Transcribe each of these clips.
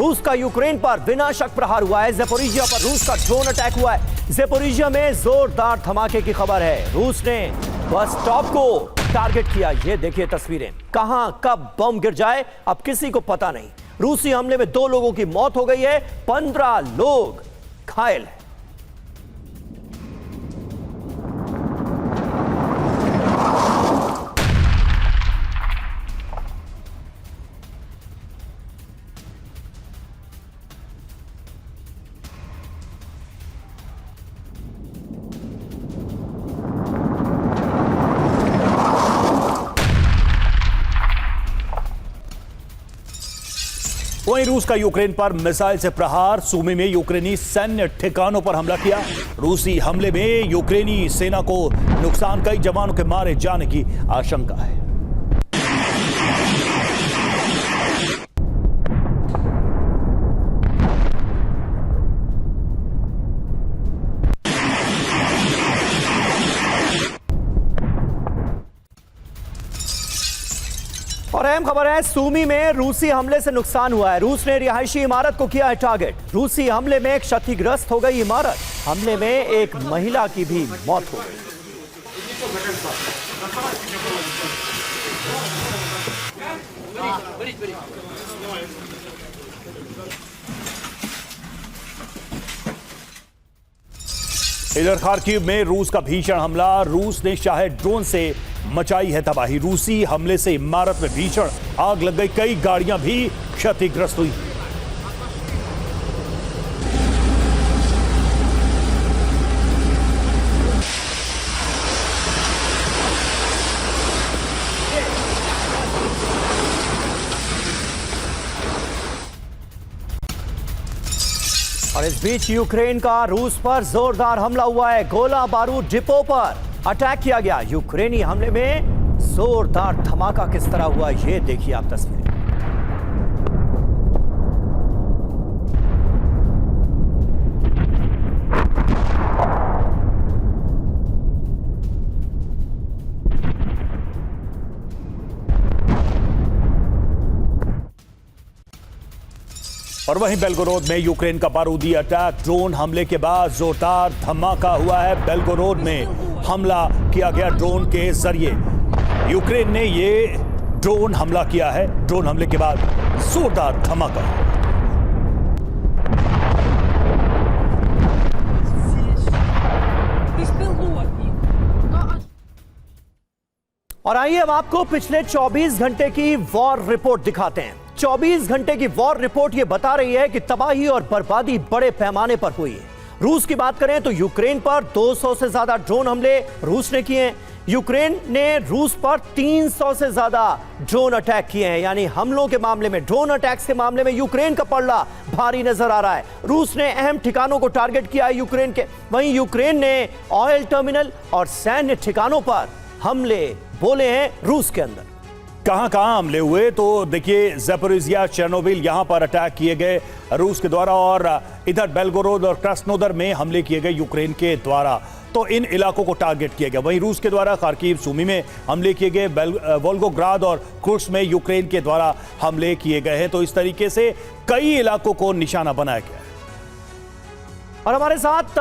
रूस का यूक्रेन पर विनाशक प्रहार हुआ है। ज़ेपोरिजिया पर रूस का ड्रोन अटैक हुआ है। ज़ेपोरिजिया में जोरदार धमाके की खबर है। रूस ने बस स्टॉप को टारगेट किया। ये देखिए तस्वीरें, कहां कब बम गिर जाए अब किसी को पता नहीं। रूसी हमले में 2 लोगों की मौत हो गई है, 15 लोग घायल हैं। वहीं रूस का यूक्रेन पर मिसाइल से प्रहार। सूमी में यूक्रेनी सैन्य ठिकानों पर हमला किया। रूसी हमले में यूक्रेनी सेना को नुकसान, कई जवानों के मारे जाने की आशंका है। और अहम खबर है, सूमी में रूसी हमले से नुकसान हुआ है। रूस ने रिहायशी इमारत को किया है टारगेट। रूसी हमले में क्षतिग्रस्त हो गई इमारत। हमले में एक महिला की भी मौत हो गई। इधर खार्किव में रूस का भीषण हमला। रूस ने शाहे ड्रोन से मचाई है तबाही। रूसी हमले से इमारत में भीषण आग लग गई, कई गाड़ियां भी क्षतिग्रस्त हुई। और इस बीच यूक्रेन का रूस पर जोरदार हमला हुआ है। गोला बारूद डिपो पर अटैक किया गया। यूक्रेनी हमले में जोरदार धमाका किस तरह हुआ, ये देखिए आप तस्वीरें। और वहीं बेलगोरोद में यूक्रेन का बारूदी अटैक। ड्रोन हमले के बाद जोरदार धमाका हुआ है। बेलगोरोद में हमला किया गया ड्रोन के जरिए। यूक्रेन ने ये ड्रोन हमला किया है। ड्रोन हमले के बाद जोरदार धमाका। और आइए अब आपको पिछले 24 घंटे की वॉर रिपोर्ट दिखाते हैं। 24 घंटे की वॉर रिपोर्ट यह बता रही है कि तबाही और बर्बादी बड़े पैमाने पर हुई है। रूस की बात करें तो यूक्रेन पर 200 से ज्यादा ड्रोन हमले रूस ने किए हैं। यूक्रेन ने रूस पर 300 से ज्यादा ड्रोन अटैक किए हैं। यानी हमलों के मामले में, ड्रोन अटैक्स के मामले में यूक्रेन का पलड़ा भारी नजर आ रहा है। रूस ने अहम ठिकानों को टारगेट किया है यूक्रेन के। वहीं यूक्रेन ने ऑयल टर्मिनल और सैन्य ठिकानों पर हमले बोले हैं रूस के अंदर। कहां कहां हमले हुए तो देखिए, ज़ेपोरिजिया, चेर्नोबिल, यहां पर अटैक किए गए रूस के द्वारा। और इधर बेलगोरोद और क्रास्नोदर में हमले किए गए यूक्रेन के द्वारा। तो इन इलाकों को टारगेट किया गया। वहीं रूस के द्वारा खार्किव, सूमी में हमले किए गए। वोल्गोग्राद और कुर्स्क में यूक्रेन के द्वारा हमले किए गए हैं। तो इस तरीके से कई इलाकों को निशाना बनाया गया। और हमारे साथ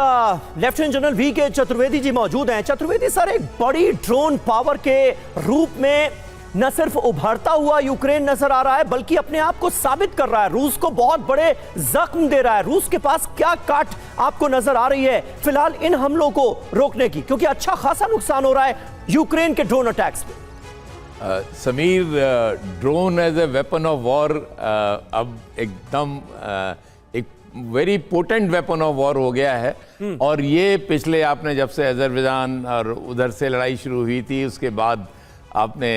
लेफ्टिनेंट जनरल वी के चतुर्वेदी जी मौजूद हैं। चतुर्वेदी सर, एक बड़ी ड्रोन पावर के रूप में न सिर्फ उभरता हुआ यूक्रेन नजर आ रहा है, बल्कि अपने आप को साबित कर रहा है। रूस को बहुत बड़े जख्म दे रहा है। रूस के पास क्या काट आपको नजर आ रही है फिलहाल इन हमलों को रोकने की, क्योंकि अच्छा खासा नुकसान हो रहा है यूक्रेन के ड्रोन अटैक्स पे। Sameer, drone as a weapon of war अब एकदम एक very potent weapon of war हो गया है। और ये पिछले, आपने जब से अजरबैजान और उधर से लड़ाई शुरू हुई थी, उसके बाद आपने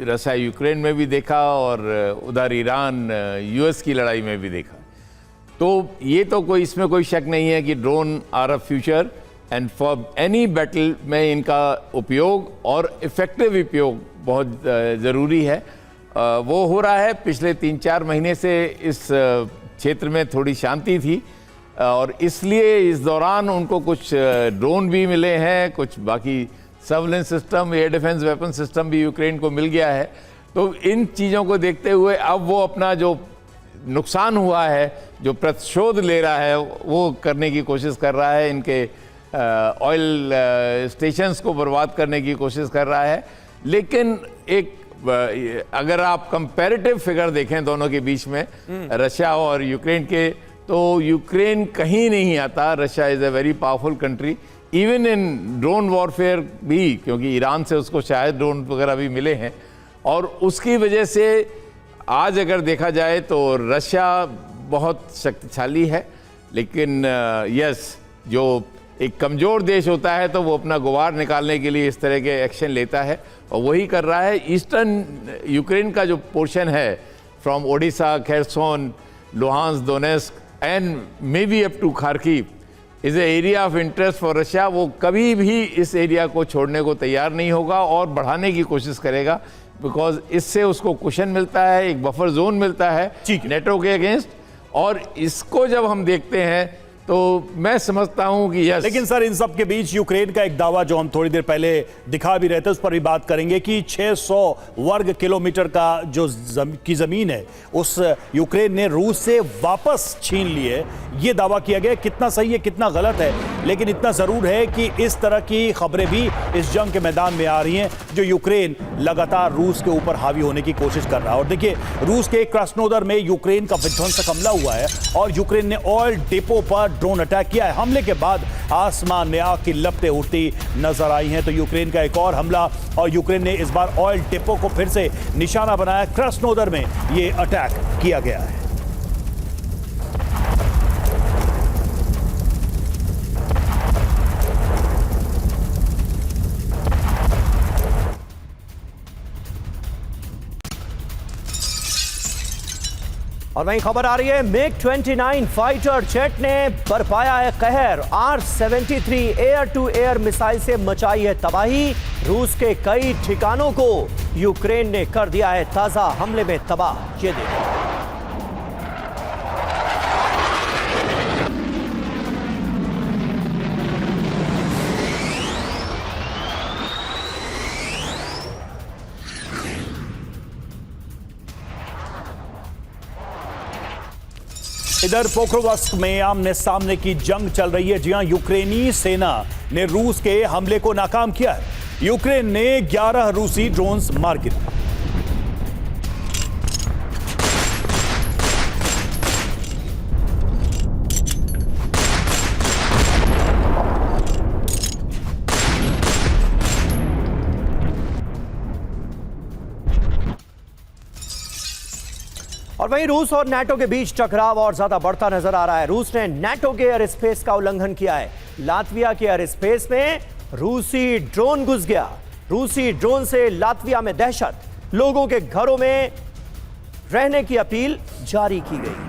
रशिया यूक्रेन में भी देखा और उधर ईरान यूएस की लड़ाई में भी देखा। तो ये तो कोई, इसमें कोई शक नहीं है कि drone are a future and for any battle में इनका उपयोग और इफ़ेक्टिव उपयोग बहुत ज़रूरी है। वो हो रहा है। पिछले 3-4 महीने से इस क्षेत्र में थोड़ी शांति थी और इसलिए इस दौरान उनको कुछ ड्रोन भी मिले हैं, कुछ बाकी surveillance system, air defence weapon system भी यूक्रेन को मिल गया है। तो इन चीज़ों को देखते हुए अब वो अपना जो नुकसान हुआ है, जो प्रतिशोध ले रहा है, वो करने की कोशिश कर रहा है, इनके ऑयल स्टेशंस को बर्बाद करने की कोशिश कर रहा है। लेकिन एक अगर आप कंपैरेटिव फिगर देखें दोनों के बीच में, रशिया और यूक्रेन के, तो यूक्रेन कहीं नहीं आता। Russia is a very powerful country, even in drone warfare भी, क्योंकि ईरान से उसको शायद ड्रोन वगैरह भी मिले हैं। और उसकी वजह से आज अगर देखा जाए तो रशिया बहुत शक्तिशाली है। लेकिन यस, जो एक कमज़ोर देश होता है तो वो अपना गुवार निकालने के लिए इस तरह के एक्शन लेता है, और वही कर रहा है। ईस्टर्न यूक्रेन का जो पोर्शन है, from Odessa, Kherson, Luhansk, Donetsk and may be up to Kharkiv, is a area of interest for Russia. वो कभी भी इस एरिया को छोड़ने को तैयार नहीं होगा और बढ़ाने की कोशिश करेगा, बिकॉज इससे उसको कुशन मिलता है, एक बफर जोन मिलता है नेटो के अगेंस्ट। और इसको जब हम देखते हैं तो मैं समझता हूं कि यस। लेकिन सर, इन सब के बीच यूक्रेन का एक दावा जो हम थोड़ी देर पहले दिखा भी रहे थे, उस पर भी बात करेंगे कि 600 वर्ग किलोमीटर का जो जमीन है उस यूक्रेन ने रूस से वापस छीन ली है। ये दावा किया गया, कितना सही है कितना गलत है, लेकिन इतना जरूर है कि इस तरह की खबरें भी इस जंग के मैदान में आ रही हैं, जो यूक्रेन लगातार रूस के ऊपर हावी होने की कोशिश कर रहा है। और देखिए, रूस के क्रास्नोदर में यूक्रेन का विध्वंसक हमला हुआ है और यूक्रेन ने ऑयल डिपो पर ड्रोन अटैक किया है। हमले के बाद आसमान में आग की लपटें उठती नजर आई हैं। तो यूक्रेन का एक और हमला, और यूक्रेन ने इस बार ऑयल डिपो को फिर से निशाना बनाया। क्रास्नोदर में यह अटैक किया गया है। और वहीं खबर आ रही है, MiG-29 फाइटर जेट ने बरपाया है कहर। R-73 air to air missile से मचाई है तबाही। रूस के कई ठिकानों को यूक्रेन ने कर दिया है ताजा हमले में तबाह। ये देखिए, इधर पोक्रोवस्क में आमने सामने की जंग चल रही है। जी हां, यूक्रेनी सेना ने रूस के हमले को नाकाम किया है। यूक्रेन ने 11 रूसी ड्रोन्स मार गिराए। और वहीं रूस और नाटो के बीच टकराव और ज्यादा बढ़ता नजर आ रहा है। रूस ने नाटो के एयर स्पेस का उल्लंघन किया है। लातविया के एयर स्पेस में रूसी ड्रोन घुस गया। रूसी ड्रोन से लातविया में दहशत, लोगों के घरों में रहने की अपील जारी की गई।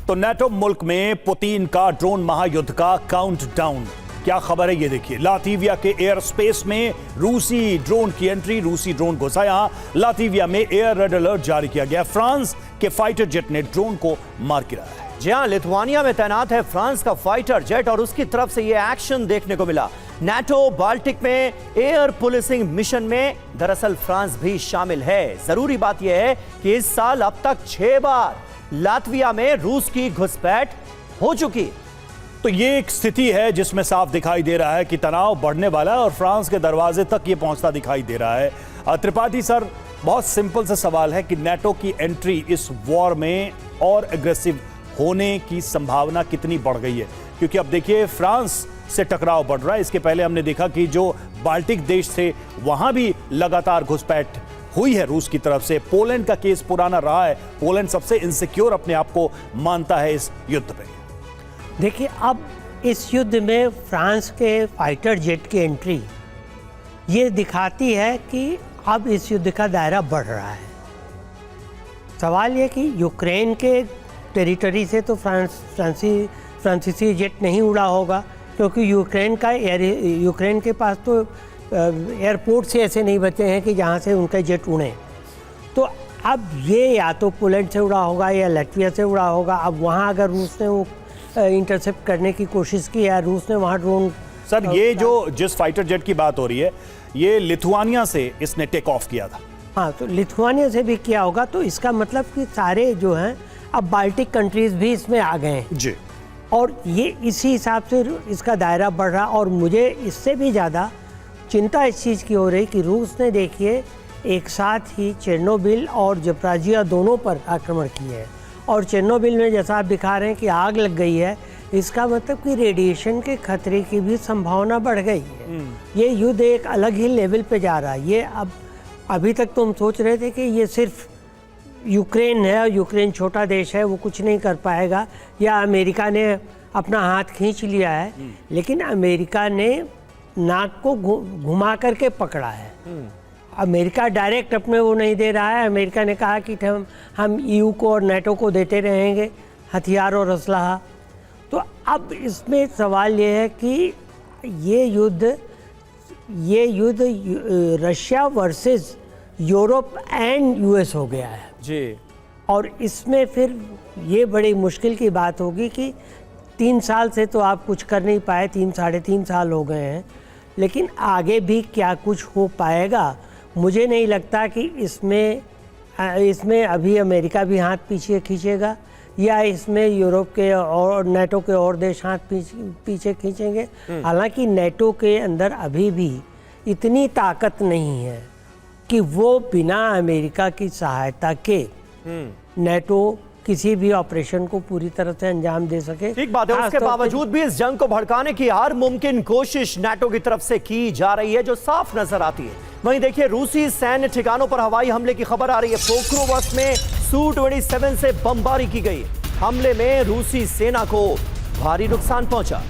तो नाटो मुल्क में पुतिन का ड्रोन महायुद्ध का काउंटडाउन, क्या खबर है ये देखिए। लातविया के एयर स्पेस में रूसी ड्रोन की एंट्री, रूसी ड्रोन घुसा। यहां लातविया में एयर रेड अलर्ट जारी किया गया। फ्रांस के फाइटर जेट ने ड्रोन को मार गिराया है। जी हां, लिथुआनिया में तैनात है फ्रांस का फाइटर जेट और उसकी तरफ से यह एक्शन देखने को मिला। नाटो बाल्टिक में एयर पुलिसिंग मिशन में दरअसल फ्रांस भी शामिल है। जरूरी बात यह है कि इस साल अब तक 6 बार लातविया में रूस की घुसपैठ हो चुकी। तो ये एक स्थिति है जिसमें साफ दिखाई दे रहा है कि तनाव बढ़ने वाला है और फ्रांस के दरवाजे तक ये पहुंचता दिखाई दे रहा है। त्रिपाठी सर, बहुत सिंपल सा सवाल है कि नाटो की एंट्री इस वॉर में और एग्रेसिव होने की संभावना कितनी बढ़ गई है? क्योंकि अब देखिए, फ्रांस से टकराव बढ़ रहा है। इसके पहले हमने देखा कि जो बाल्टिक देश थे वहां भी लगातार घुसपैठ हुई है रूस की तरफ से। पोलैंड का केस पुराना रहा है। पोलैंड सबसे इनसिक्योर अपने आप को मानता है इस युद्ध पे। देखिए, अब इस युद्ध में फ्रांस के फाइटर जेट की एंट्री ये दिखाती है कि अब इस युद्ध का दायरा बढ़ रहा है। सवाल ये कि यूक्रेन के टेरिटरी से तो फ्रांसीसी जेट नहीं उड़ा होगा, क्योंकि यूक्रेन के पास तो एयरपोर्ट से ऐसे नहीं बचे हैं कि जहाँ से उनके जेट उड़ें। तो अब ये या तो पोलैंड से उड़ा होगा या लैटविया से उड़ा होगा। अब वहाँ अगर रूस ने वो इंटरसेप्ट करने की कोशिश की या रूस ने वहाँ ड्रोन। सर ये जो जिस फाइटर जेट की बात हो रही है ये लिथुआनिया से इसने टेक ऑफ किया था। हाँ, तो लिथुआनिया से भी किया होगा, तो इसका मतलब कि सारे जो हैं अब बाल्टिक कंट्रीज भी इसमें आ गए हैं जी। और ये इसी हिसाब से इसका दायरा बढ़ रहा। और मुझे इससे भी ज़्यादा चिंता इस चीज़ की हो रही कि रूस ने देखिए एक साथ ही चेर्नोबिल और ज़पोरिज़िया दोनों पर आक्रमण किए हैं। और चेर्नोबिल में जैसा आप दिखा रहे हैं कि आग लग गई है, इसका मतलब कि रेडिएशन के खतरे की भी संभावना बढ़ गई है। ये युद्ध एक अलग ही लेवल पे जा रहा है। ये अब अभी तक तो हम सोच रहे थे कि ये सिर्फ यूक्रेन है और यूक्रेन छोटा देश है, वो कुछ नहीं कर पाएगा, या अमेरिका ने अपना हाथ खींच लिया है। लेकिन अमेरिका ने नाक को घुमा करके पकड़ा है। अमेरिका डायरेक्ट अपने वो नहीं दे रहा है। अमेरिका ने कहा कि हम ईयू को और नेटो को देते रहेंगे हथियार और असलहा। तो अब इसमें सवाल ये है कि ये युद्ध Russia versus Europe and US हो गया है जी। और इसमें फिर ये बड़ी मुश्किल की बात होगी कि 3 साल से तो आप कुछ कर नहीं पाए, 3-3.5 साल हो गए हैं, लेकिन आगे भी क्या कुछ हो पाएगा मुझे नहीं लगता कि इसमें अभी अमेरिका भी हाथ पीछे खींचेगा या इसमें यूरोप के और नेटो के और देश हाथ पीछे खींचेंगे। हालांकि नेटो के अंदर अभी भी इतनी ताकत नहीं है कि वो बिना अमेरिका की सहायता के नेटो किसी भी ऑपरेशन को पूरी तरह से अंजाम दे सके। ठीक बात है। उसके बावजूद भी इस जंग को भड़काने की हर मुमकिन कोशिश नाटो की तरफ से की जा रही है, जो साफ नजर आती है। वहीं देखिए रूसी सैन्य ठिकानों पर हवाई हमले की खबर आ रही है। पोक्रोवस्क में Su-27 से बमबारी की गई। हमले में रूसी सेना को भारी नुकसान पहुंचा।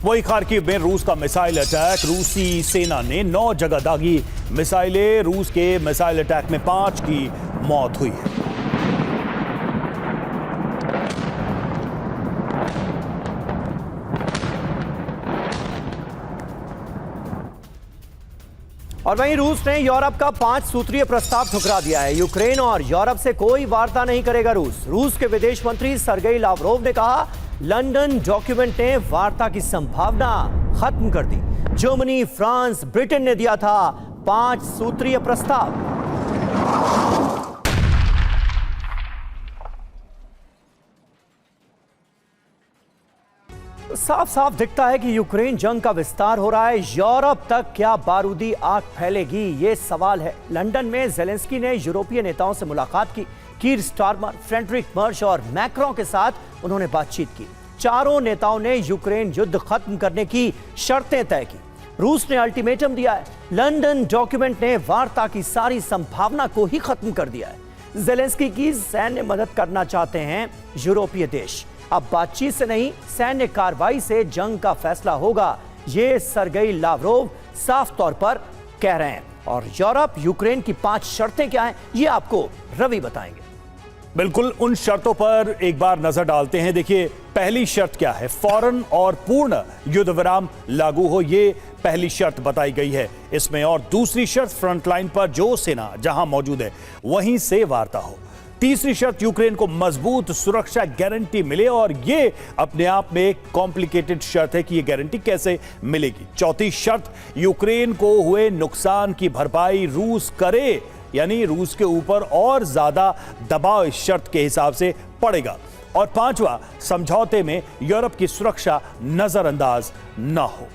वही खार्किव में रूस का मिसाइल अटैक। रूसी सेना ने 9 जगह दागी मिसाइलें। रूस के मिसाइल अटैक में 5 की मौत हुई है। और वहीं रूस ने यूरोप का 5 सूत्रीय प्रस्ताव ठुकरा दिया है। यूक्रेन और यूरोप से कोई वार्ता नहीं करेगा रूस। रूस के विदेश मंत्री सर्गेई लावरोव ने कहा लंदन डॉक्यूमेंट ने वार्ता की संभावना खत्म कर दी। जर्मनी, फ्रांस, ब्रिटेन ने दिया था 5 सूत्रीय प्रस्ताव। साफ साफ दिखता है कि यूक्रेन जंग का विस्तार हो रहा है। यूरोप तक क्या बारूदी आग फैलेगी, ये सवाल है। लंदन में ज़ेलेंस्की ने यूरोपीय नेताओं से मुलाकात की। कीर स्टारमर, फ्रेडरिक मर्श और मैक्रों के साथ उन्होंने बातचीत की। चारों नेताओं ने यूक्रेन युद्ध खत्म करने की शर्तें तय की। रूस ने अल्टीमेटम दिया है। लंदन डॉक्यूमेंट ने वार्ता की सारी संभावना को ही खत्म कर दिया है। ज़ेलेंस्की की सैन्य मदद करना चाहते हैं यूरोपीय देश। अब बातचीत से नहीं, सैन्य कार्रवाई से जंग का फैसला होगा, ये सर्गेई लावरोव साफ तौर पर कह रहे हैं। और यूरोप यूक्रेन की 5 शर्तें क्या हैं, ये आपको रवि बताएंगे। बिल्कुल, उन शर्तों पर एक बार नजर डालते हैं। देखिए, पहली शर्त क्या है? फौरन और पूर्ण युद्ध विराम लागू हो, ये पहली शर्त बताई गई है इसमें। और दूसरी शर्त, फ्रंटलाइन पर जो सेना जहां मौजूद है वहीं से वार्ता हो। तीसरी शर्त, यूक्रेन को मजबूत सुरक्षा गारंटी मिले, और ये अपने आप में एक कॉम्प्लिकेटेड शर्त है कि ये गारंटी कैसे मिलेगी। चौथी शर्त, यूक्रेन को हुए नुकसान की भरपाई रूस करे, यानी रूस के ऊपर और ज्यादा दबाव इस शर्त के हिसाब से पड़ेगा। और पांचवा, समझौते में यूरोप की सुरक्षा नजरअंदाज न हो।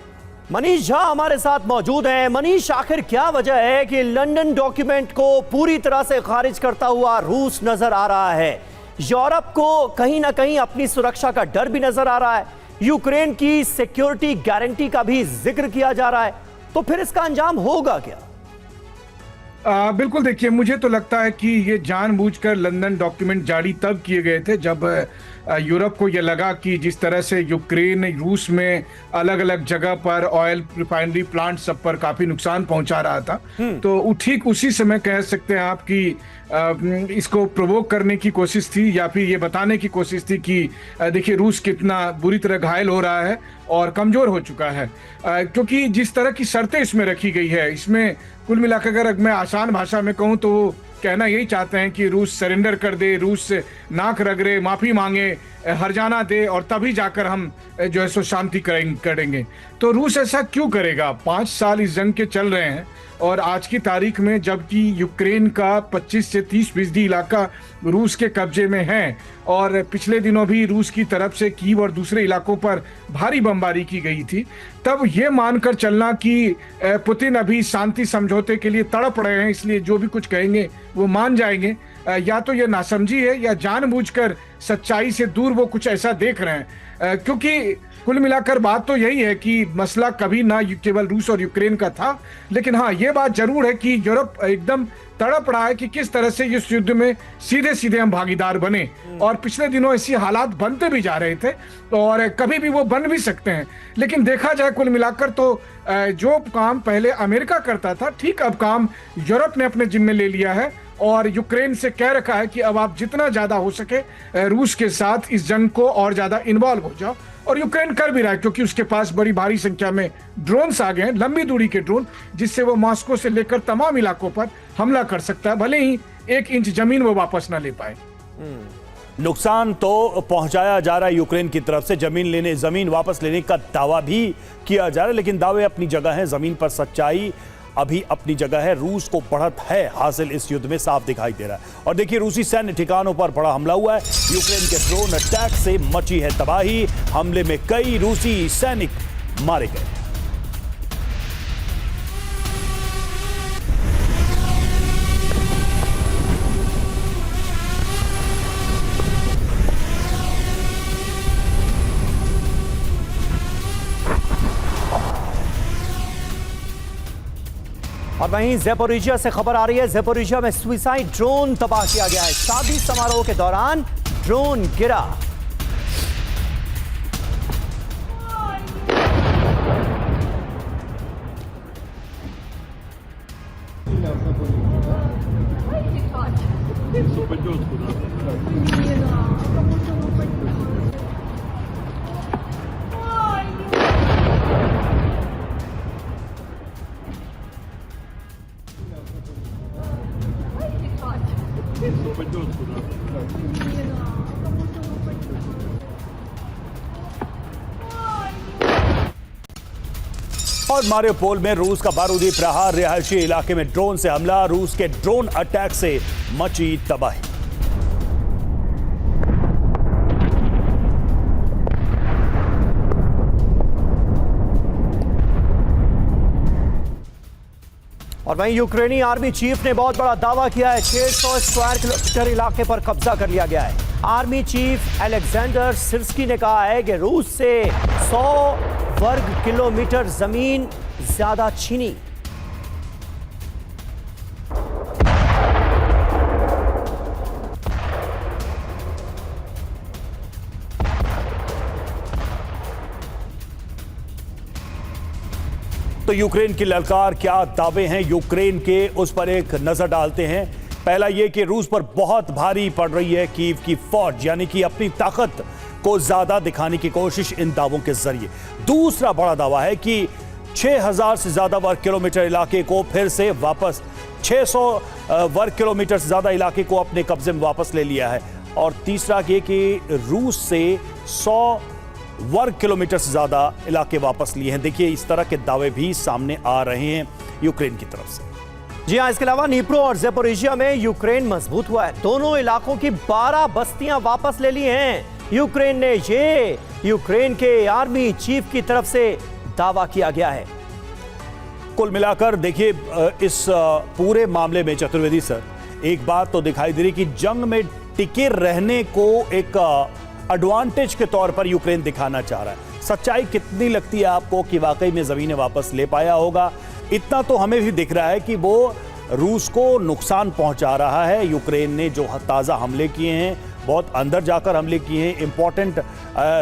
मनीष झा हमारे साथ मौजूद हैं। मनीष, आखिर क्या वजह है कि लंदन डॉक्यूमेंट को पूरी तरह से खारिज करता हुआ रूस नजर आ रहा है? यूरोप को कहीं ना कहीं अपनी सुरक्षा का डर भी नजर आ रहा है। यूक्रेन की सिक्योरिटी गारंटी का भी जिक्र किया जा रहा है। तो फिर इसका अंजाम होगा क्या? बिल्कुल, देखिए, मुझे तो लगता है कि ये जानबूझकर लंदन डॉक्यूमेंट जारी तब किए गए थे जब यूरोप को ये लगा कि जिस तरह से यूक्रेन रूस में अलग अलग जगह पर ऑयल रिफाइनरी प्लांट सब पर काफी नुकसान पहुंचा रहा था, तो ठीक उसी समय कह सकते हैं आप कि इसको प्रोवोक करने की कोशिश थी या फिर ये बताने की कोशिश थी कि देखिए रूस कितना बुरी तरह घायल हो रहा है और कमजोर हो चुका है, क्योंकि जिस तरह की शर्तें इसमें रखी गई है, इसमें कुल मिलाकर अगर मैं आसान भाषा में कहूँ तो वो कहना यही चाहते हैं कि रूस सरेंडर कर दे, रूस नाक रगड़े, माफी मांगे, हर्जाना दे और तभी जाकर हम जो है सो शांति करेंगे। तो रूस ऐसा क्यों करेगा? 5 साल इस जंग के चल रहे हैं और आज की तारीख में जबकि यूक्रेन का 25 से 30% इलाका रूस के कब्जे में है और पिछले दिनों भी रूस की तरफ से कीव और दूसरे इलाकों पर भारी बमबारी की गई थी, तब ये मानकर चलना कि पुतिन अभी शांति समझौते के लिए तड़प रहे हैं, इसलिए जो भी कुछ कहेंगे वो मान जाएंगे, या तो ये नासमझी है या जानबूझकर सच्चाई से दूर वो कुछ ऐसा देख रहे हैं। क्योंकि कुल मिलाकर बात तो यही है कि मसला कभी ना केवल रूस और यूक्रेन का था, लेकिन हाँ ये बात जरूर है कि यूरोप एकदम तड़प रहा है कि किस तरह से इस युद्ध में सीधे सीधे हम भागीदार बने, और पिछले दिनों ऐसी हालात बनते भी जा रहे थे और कभी भी वो बन भी सकते हैं। लेकिन देखा जाए कुल मिलाकर तो जो काम पहले अमेरिका करता था, ठीक अब काम यूरोप ने अपने जिम्मे ले लिया है और यूक्रेन से कह रखा है कि अब आप जितना ज्यादा हो सके रूस के साथ इस जंग को और ज्यादा इन्वॉल्व हो जाओ, और यूक्रेन कर भी रहा है क्योंकि उसके पास बड़ी भारी संख्या में ड्रोन्स आ गए हैं, लंबी दूरी के ड्रोन, जिससे वो मॉस्को से लेकर तमाम इलाकों पर हमला कर सकता है, भले ही 1 इंच जमीन वो वापस ना ले पाए। नुकसान तो पहुंचाया जा रहा है यूक्रेन की तरफ से, जमीन वापस लेने का दावा भी किया जा रहा है, लेकिन दावे अपनी जगह हैं, जमीन पर सच्चाई अभी अपनी जगह है। रूस को बढ़त है हासिल इस युद्ध में, साफ दिखाई दे रहा है। और देखिए रूसी सैन्य ठिकानों पर बड़ा हमला हुआ है, यूक्रेन के ड्रोन अटैक से मची है तबाही, हमले में कई रूसी सैनिक मारे गए। और वहीं ज़ैपोरिजिया से खबर आ रही है, ज़ैपोरिजिया में सुइसाइड ड्रोन तबाह किया गया है। शादी समारोह के दौरान ड्रोन गिरा। और मारियोपोल में रूस का बारूदी प्रहार, रिहायशी इलाके में ड्रोन से हमला, रूस के ड्रोन अटैक से मची तबाही। और वहीं यूक्रेनी आर्मी चीफ ने बहुत बड़ा दावा किया है, 600 स्क्वायर किलोमीटर इलाके पर कब्जा कर लिया गया है। आर्मी चीफ अलेक्जेंडर सिर्स्की ने कहा है कि रूस से 100 वर्ग किलोमीटर जमीन ज्यादा छीनी। तो यूक्रेन की ललकार, क्या दावे हैं यूक्रेन के, उस पर एक नजर डालते हैं। पहला यह कि रूस पर बहुत भारी पड़ रही है कीव की फौज, यानी कि अपनी ताकत को ज्यादा दिखाने की कोशिश इन दावों के जरिए। दूसरा बड़ा दावा है कि 6000 से ज्यादा वर्ग किलोमीटर इलाके को फिर से वापस, 600 वर्ग किलोमीटर से ज्यादा इलाके को अपने कब्जे में वापस ले लिया है। और तीसरा ये कि रूस से 100 वर्ग किलोमीटर से ज्यादा इलाके वापस लिए हैं। देखिए इस तरह के दावे भी सामने आ रहे हैं यूक्रेन की तरफ से। जी हां, इसके अलावा नीप्रो और ज़ैपोरिजिया में यूक्रेन मजबूत हुआ है। दोनों इलाकों की 12 बस्तियां वापस ले ली हैं यूक्रेन ने, ये यूक्रेन के आर्मी चीफ की तरफ से दावा किया गया है। कुल मिलाकर देखिए इस पूरे मामले में चतुर्वेदी सर, एक बात तो दिखाई दे रही कि जंग में टिके रहने को एक एडवांटेज के तौर पर यूक्रेन दिखाना चाह रहा है। सच्चाई कितनी लगती है आपको कि वाकई में जमीनें वापस ले पाया होगा? इतना तो हमें भी दिख रहा है कि वो रूस को नुकसान पहुंचा रहा है। यूक्रेन ने जो ताज़ा हमले किए हैं बहुत अंदर जाकर हमले किए हैं, इंपॉर्टेंट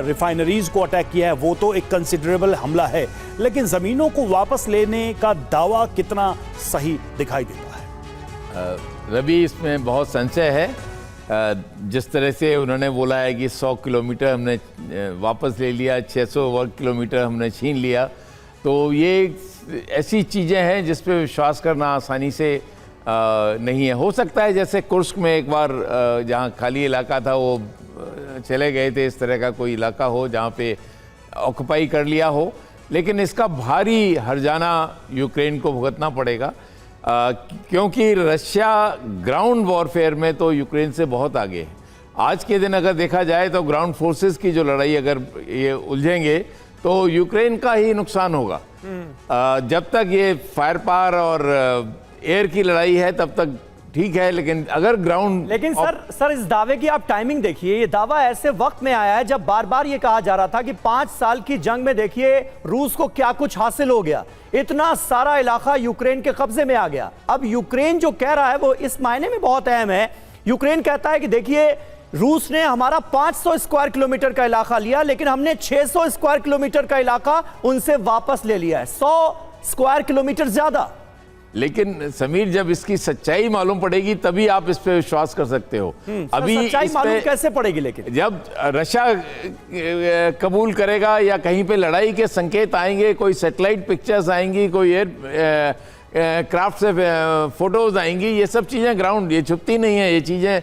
रिफाइनरीज को अटैक किया है, वो तो एक कंसिडरेबल हमला है, लेकिन जमीनों को वापस लेने का दावा कितना सही दिखाई देता है? रवि, इसमें बहुत संशय है। जिस तरह से उन्होंने बोला है कि 100 किलोमीटर हमने वापस ले लिया, 600 वर्ग किलोमीटर हमने छीन लिया, तो ये ऐसी चीज़ें हैं जिस पे विश्वास करना आसानी से नहीं है। हो सकता है जैसे कुर्स्क में एक बार जहाँ खाली इलाका था वो चले गए थे, इस तरह का कोई इलाका हो जहाँ पे ऑक्युपाई कर लिया हो, लेकिन इसका भारी हर्जाना यूक्रेन को भुगतना पड़ेगा, क्योंकि रशिया ग्राउंड वॉरफेयर में तो यूक्रेन से बहुत आगे है। आज के दिन अगर देखा जाए तो ग्राउंड फोर्सेस की जो लड़ाई अगर ये उलझेंगे तो यूक्रेन का ही नुकसान होगा। जब तक ये फायर पावर और एयर की लड़ाई है तब तक ठीक है, लेकिन अगर ग्राउंड, लेकिन सर इस दावे की आप टाइमिंग देखिए, ये दावा ऐसे वक्त में आया है जब बार बार ये कहा जा रहा था कि 5 साल की जंग में देखिए रूस को क्या कुछ हासिल हो गया, इतना सारा इलाका यूक्रेन के कब्जे में आ गया। अब यूक्रेन जो कह रहा है वो इस मायने में बहुत अहम है। यूक्रेन कहता है कि देखिए रूस ने हमारा 500 स्क्वायर किलोमीटर का इलाका लिया, लेकिन हमने 600 स्क्वायर किलोमीटर का इलाका उनसे वापस ले लिया है, 100 स्क्वायर किलोमीटर ज्यादा। लेकिन समीर, जब इसकी सच्चाई मालूम पड़ेगी तभी आप इस पे विश्वास कर सकते हो। अभी सच्चाई इस मालूम पे कैसे पड़ेगी? लेकिन जब रशिया कबूल करेगा या कहीं पे लड़ाई के संकेत आएंगे, कोई सैटेलाइट पिक्चर्स आएंगी, कोई एयर क्राफ्ट से फोटोज आएंगी, ये सब चीज़ें ग्राउंड, ये छुपती नहीं है, ये चीज़ें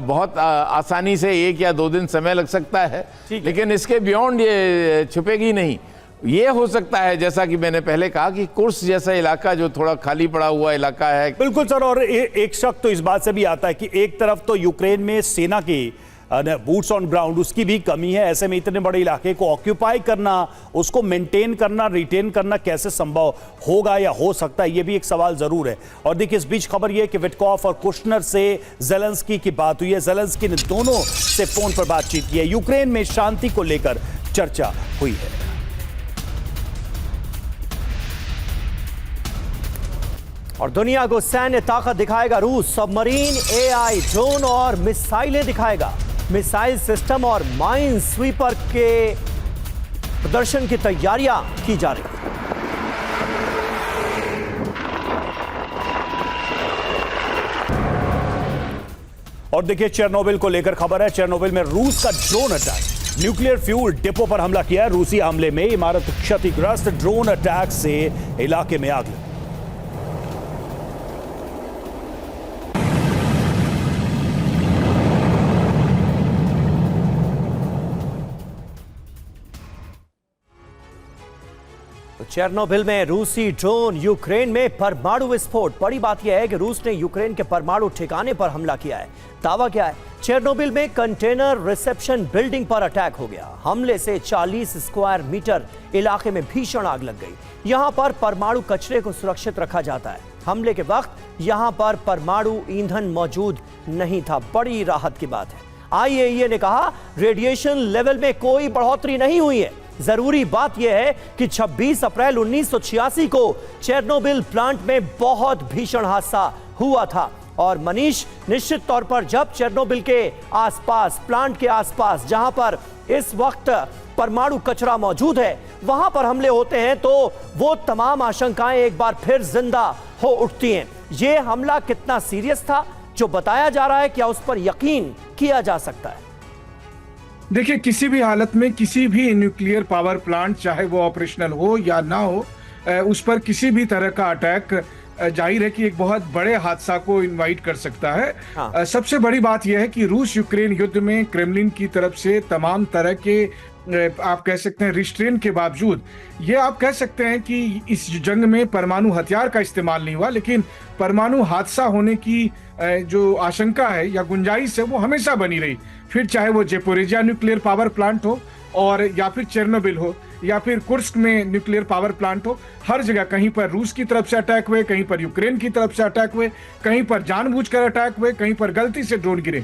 बहुत आसानी से 1 या 2 दिन समय लग सकता है, लेकिन इसके बियॉन्ड ये छुपेगी नहीं। ये हो सकता है जैसा कि मैंने पहले कहा कि कुर्स्क जैसा इलाका जो थोड़ा खाली पड़ा हुआ इलाका है। बिल्कुल सर, और एक शक तो इस बात से भी आता है कि एक तरफ तो यूक्रेन में सेना की बूट्स ऑन ग्राउंड उसकी भी कमी है, ऐसे में इतने बड़े इलाके को ऑक्यूपाई करना, उसको मेंटेन करना, रिटेन करना कैसे संभव होगा या हो सकता है, ये भी एक सवाल जरूर है। और देखिए इस बीच खबर ये कि विटकॉफ और कुशनर से जेलेंस्की की बात हुई है, जेलेंस्की ने दोनों से फोन पर बातचीत की है, यूक्रेन में शांति को लेकर चर्चा हुई है। और दुनिया को सैन्य ताकत दिखाएगा रूस, सबमरीन, एआई, ड्रोन और मिसाइलें दिखाएगा। मिसाइल सिस्टम और माइन स्वीपर के प्रदर्शन की तैयारियां की जा रही हैं। और देखिए चेरनोबिल को लेकर खबर है, चेरनोबिल में रूस का drone attack, nuclear fuel depot पर हमला किया है। रूसी हमले में इमारत क्षतिग्रस्त, ड्रोन अटैक से इलाके में आग लगी। चेरनोबिल में रूसी ड्रोन, यूक्रेन में परमाणु विस्फोट। बड़ी बात यह है कि रूस ने यूक्रेन के परमाणु ठिकाने पर हमला किया है। दावा क्या है? चेरनोबिल में कंटेनर रिसेप्शन बिल्डिंग पर अटैक हो गया। हमले से 40 स्क्वायर मीटर इलाके में भीषण आग लग गई। यहां पर परमाणु कचरे को सुरक्षित रखा जाता है। हमले के वक्त यहां पर परमाणु ईंधन मौजूद नहीं था। बड़ी राहत की बात है। आईएईए ने कहा रेडिएशन लेवल में कोई बढ़ोतरी नहीं हुई है। जरूरी बात यह है कि 26 अप्रैल 1986 को चेरनोबिल प्लांट में बहुत भीषण हादसा हुआ था। और मनीष, निश्चित तौर पर जब चेरनोबिल के आसपास, प्लांट के आसपास जहां पर इस वक्त परमाणु कचरा मौजूद है, वहां पर हमले होते हैं तो वो तमाम आशंकाएं एक बार फिर जिंदा हो उठती हैं। ये हमला कितना सीरियस था जो बताया जा रहा है, क्या उस पर यकीन किया जा सकता है? देखिए, किसी भी हालत में किसी भी न्यूक्लियर पावर प्लांट, चाहे वो ऑपरेशनल हो या ना हो, उस पर किसी भी तरह का अटैक जाहिर है कि एक बहुत बड़े हादसा को इनवाइट कर सकता है। हाँ। सबसे बड़ी बात यह है कि रूस यूक्रेन युद्ध में क्रेमलिन की तरफ से तमाम तरह के आप कह सकते हैं रिस्ट्रेन के बावजूद, ये आप कह सकते हैं कि इस जंग में परमाणु हथियार का इस्तेमाल नहीं हुआ, लेकिन परमाणु हादसा होने की जो आशंका है या गुंजाइश है वो हमेशा बनी रही। फिर चाहे वो जेपोरिजिया न्यूक्लियर पावर प्लांट हो और या फिर चेरनोबिल हो या फिर कुर्स्क में न्यूक्लियर पावर प्लांट हो, हर जगह कहीं पर रूस की तरफ से अटैक हुए, कहीं पर यूक्रेन की तरफ से अटैक हुए, कहीं पर जानबूझकर अटैक हुए, कहीं पर गलती से ड्रोन गिरे।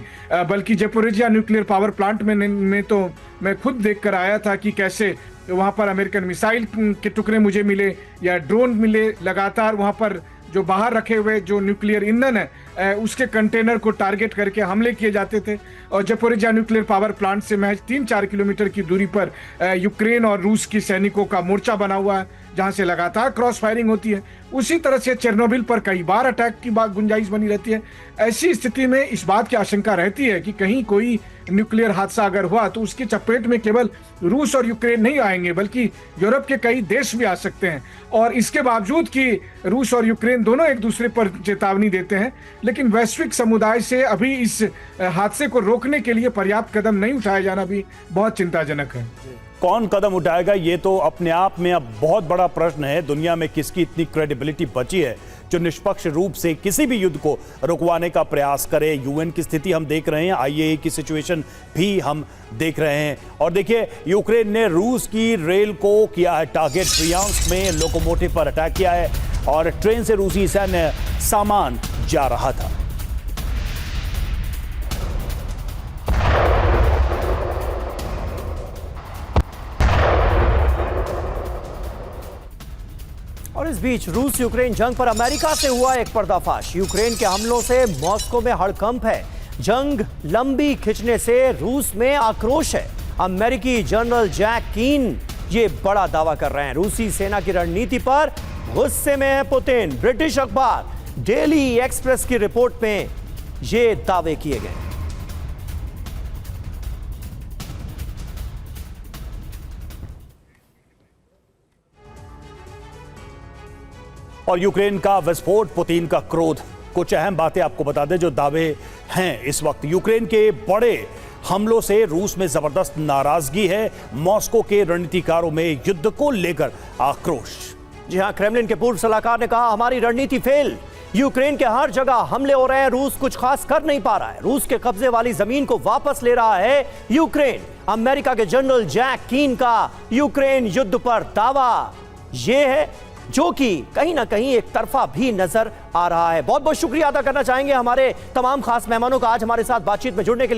बल्कि जेपोरिजिया न्यूक्लियर पावर प्लांट में तो मैं खुद देख कर आया था कि कैसे वहां पर अमेरिकन मिसाइल के टुकड़े मुझे मिले या ड्रोन मिले, लगातार वहां पर जो बाहर रखे हुए जो न्यूक्लियर ईंधन है उसके कंटेनर को टारगेट करके हमले किए जाते थे। और ज़पोरिज़िया न्यूक्लियर पावर प्लांट से महज 3-4 किलोमीटर की दूरी पर यूक्रेन और रूस की सैनिकों का मोर्चा बना हुआ है, जहां से लगातार क्रॉस फायरिंग होती है। उसी तरह से चेरनोबिल पर कई बार अटैक की बात गुंजाइश बनी रहती है। ऐसी स्थिति में इस बात की आशंका रहती है कि कहीं कोई न्यूक्लियर हादसा अगर हुआ तो उसकी चपेट में केवल रूस और यूक्रेन नहीं आएंगे, बल्कि यूरोप के कई देश भी आ सकते हैं। और इसके बावजूद कि रूस और यूक्रेन दोनों एक दूसरे पर चेतावनी देते हैं, लेकिन वैश्विक समुदाय से अभी इस हादसे को रोकने के लिए पर्याप्त कदम नहीं उठाया जाना भी बहुत चिंताजनक है। कौन कदम उठाएगा ये तो अपने आप में अब बहुत बड़ा प्रश्न है। दुनिया में किसकी इतनी क्रेडिबिलिटी बची है जो निष्पक्ष रूप से किसी भी युद्ध को रुकवाने का प्रयास करे। यूएन की स्थिति हम देख रहे हैं, आईएए की सिचुएशन भी हम देख रहे हैं। और देखिए, यूक्रेन ने रूस की रेल को किया है टारगेट। ब्रियांस्क में लोकोमोटिव पर अटैक किया है और ट्रेन से रूसी सैन्य सामान जा रहा था। और इस बीच रूस यूक्रेन जंग पर अमेरिका से हुआ एक पर्दाफाश। यूक्रेन के हमलों से मॉस्को में हड़कंप है। जंग लंबी खिंचने से रूस में आक्रोश है। अमेरिकी जनरल जैक कीन ये बड़ा दावा कर रहे हैं। रूसी सेना की रणनीति पर गुस्से में है पुतिन। ब्रिटिश अखबार डेली एक्सप्रेस की रिपोर्ट में ये दावे किए गए। और यूक्रेन का विस्फोट, पुतिन का क्रोध। कुछ अहम बातें आपको बता दें जो दावे हैं इस वक्त। यूक्रेन के बड़े हमलों से रूस में जबरदस्त नाराजगी है। मॉस्को के रणनीतिकारों में युद्ध को लेकर आक्रोश। जी हां, क्रेमलिन के पूर्व सलाहकार ने कहा, हमारी रणनीति फेल। यूक्रेन के हर जगह हमले हो रहे हैं, रूस कुछ खास कर नहीं पा रहा है। रूस के कब्जे वाली जमीन को वापस ले रहा है यूक्रेन। अमेरिका के जनरल जैक कीन का यूक्रेन युद्ध पर दावा यह है जो कि कहीं ना कहीं एक तरफा भी नजर आ रहा है। बहुत बहुत शुक्रिया अदा करना चाहेंगे हमारे तमाम खास मेहमानों का आज हमारे साथ बातचीत में जुड़ने के लिए।